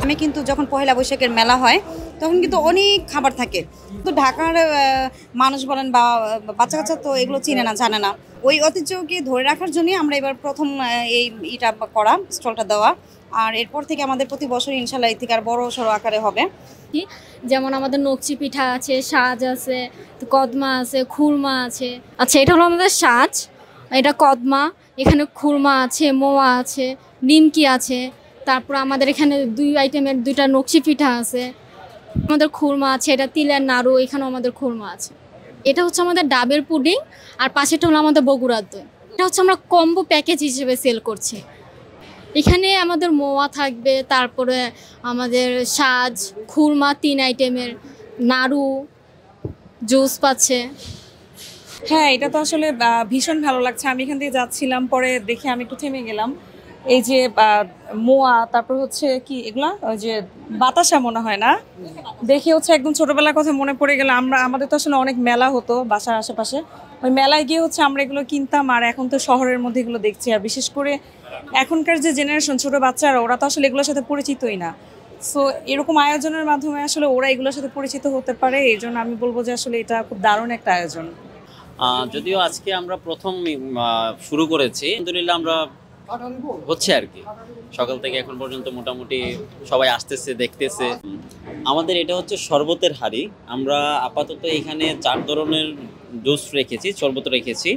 আমি কিন্তু যখন পহেলা বৈশাখের মেলা হয় তখন কিন্তু অনেক খাবার থাকে, তো ঢাকার মানুষ বলেন বা বাচ্চা কাচ্চা তো এগুলো চিনে না, জানে না। ওই ঐতিহ্যকে ধরে রাখার জন্যই আমরা এবার প্রথম এই ইটা করা, স্টলটা দেওয়া। আর এরপর থেকে আমাদের প্রতি বছর ইনশাল্লাহ এর থেকে আর বড় সড়ো আকারে হবে। যেমন আমাদের নকচি পিঠা আছে, সাজ আছে, কদমা আছে, খুরমা আছে। আচ্ছা, এটা হলো আমাদের সাজ, এটা কদমা, এখানে খুরমা আছে, মোয়া আছে, নিমকি আছে। তারপর আমাদের এখানে 2 আইটেমের 2টা নকশি পিঠা আছে। আমাদের খুরমা আছে, এটা তিলের নাড়ু, এখানেও আমাদের খুরমা আছে। এটা হচ্ছে আমাদের ডাবের পুডিং, আর পাশেটা হলো আমাদের বগুড়ার দই। এটা হচ্ছে আমরা কম্বো প্যাকেজ হিসেবে সেল করছি। এখানে আমাদের মোয়া থাকবে, তারপরে আমাদের সাজ, খুরমা 3 আইটেমের, নাড়ু, জুস পাচ্ছে। হ্যাঁ, এটা তো আসলে ভীষণ ভালো লাগছে। আমি এখান থেকে যাচ্ছিলাম, পরে দেখে আমি একটু থেমে গেলাম। এই যে মোয়া, তারপর হচ্ছে কি এগুলা, ওই যে বাতাসা মনে হয় না, দেখে হচ্ছে একদম ছোটবেলার কথা মনে পড়ে গেল। আমাদের তো আসলে অনেক মেলা হতো বাসার আশেপাশে, ওই মেলায় গিয়ে হচ্ছে আমরা এগুলো কিনতাম। আর এখন তো শহরের মধ্যে এগুলো দেখছি, আর বিশেষ করে এখনকার যে জেনারেশন, ছোট বাচ্চারা, ওরা তো আসলে এগুলোর সাথে পরিচিতই না। সো এরকম আয়োজনের মাধ্যমে আসলে ওরা এগুলোর সাথে পরিচিত হতে পারে। এই জন্য আমি বলবো যে আসলে এটা খুব দারুণ একটা আয়োজন। যদিও আজকে আমরা প্রথম শুরু করেছি, আলহামদুলিল্লাহ আমরা হচ্ছে আর কি, সকাল থেকে এখন পর্যন্ত মোটামুটি সবাই আসতেছে, দেখতেছে। আমাদের এটা হচ্ছে শরবতের হাড়ি। আমরা আপাতত এখানে 4 ধরনের জুস রেখেছি, শরবত রেখেছি।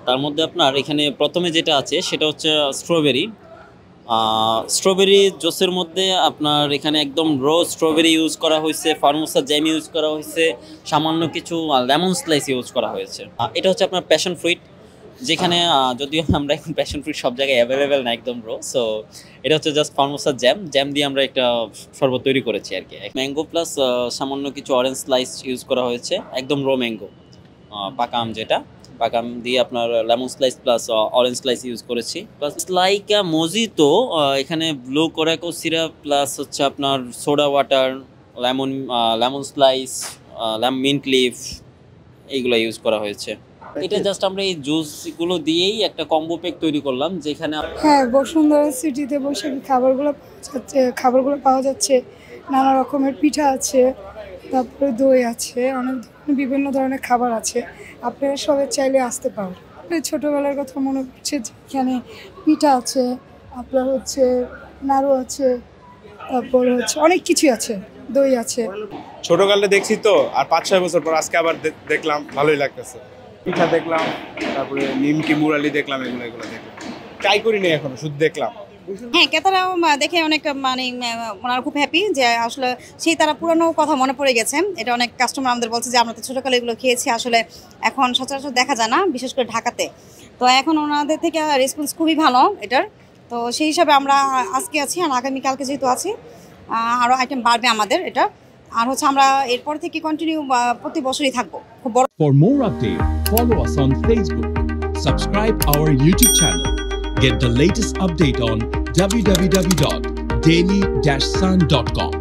তার মধ্যে আপনার এখানে প্রথমে যেটা আছে সেটা হচ্ছে স্ট্রবেরি জুসের মধ্যে আপনার এখানে একদম স্ট্রবেরি ইউজ করা হয়েছে, ফার্মোসা জ্যাম ইউজ করা হয়েছে, সামান্য কিছু লেমন স্লাইস ইউজ করা হয়েছে। এটা হচ্ছে আপনার প্যাশন ফ্রুট, যেখানে যদিও আমরা এখন প্যাশন ফ্রুট সব জায়গায় অ্যাভেলেবেল না একদম সো এটা হচ্ছে জাস্ট ফার্মোসা জ্যাম দিয়ে আমরা একটা শরবত তৈরি করেছি আর কি। ম্যাঙ্গো প্লাস সামান্য কিছু অরেঞ্জ স্লাইস ইউজ করা হয়েছে, একদম ম্যাঙ্গো, পাকা আম, যেটা পাকা আম দিয়ে আপনার lemon slice plus orange slice use করেছি। প্লাস লাইক মজিতো, এখানে ব্লু কোরাকো সিরাপ প্লাস হচ্ছে আপনার soda water, lemon slice, mint leaf, এইগুলো ইউজ করা হয়েছে। এটা জাস্ট আমরা এই জুসগুলো দিয়েই একটা কম্বো প্যাক তৈরি করলাম, যেখানে হ্যাঁ, বসুন্ধরা সিটিতে বসে খাবারগুলো পাওয়া যাচ্ছে। নানা রকমের পিঠা আছে, তারপরে দই আছে, অনেক বিভিন্ন ধরনের খাবার আছে। আপনারা সবাই চাইলে আসতে পারেন। ছোটোবেলার কথা মনে পড়ছে যে এখানে পিঠা আছে, আপনার হচ্ছে নাড়ু আছে, তারপর হচ্ছে অনেক কিছু আছে, দই আছে। ছোটকালে দেখছি তো, আর 5-6 বছর পর আজকে আবার দেখলাম, ভালোই লাগতেছে। পিঠা দেখলাম, তারপরে নিমকি, মুরালি দেখলাম, এগুলো দেখলাম, ট্রাই করিনি এখনো, শুধু দেখলাম। হ্যাঁ, ক্রেতারাও দেখে অনেক ওনারা খুব হ্যাপি যে আসলে সেই তারা পুরনো কথা মনে পড়ে গেছে। এটা অনেক কাস্টমার আমাদের বলছে যে আমরা তো ছোটোকালে এগুলো খেয়েছি, আসলে এখন সচরাচর দেখা যায় না, বিশেষ করে ঢাকাতে। তো এখন ওনাদের থেকে রেসপন্স খুবই ভালো এটার। তো সেই হিসাবে আমরা আজকে আছি, আর আগামীকালকে যেহেতু আছি আরও আইটেম বাড়বে আমাদের এটা। আর হচ্ছে আমরা এরপর থেকে কন্টিনিউ প্রতি বছরই থাকবো খুব বড়। For more updates, follow us on Facebook, subscribe our YouTube channel, get the latest update on www.daily-sun.com.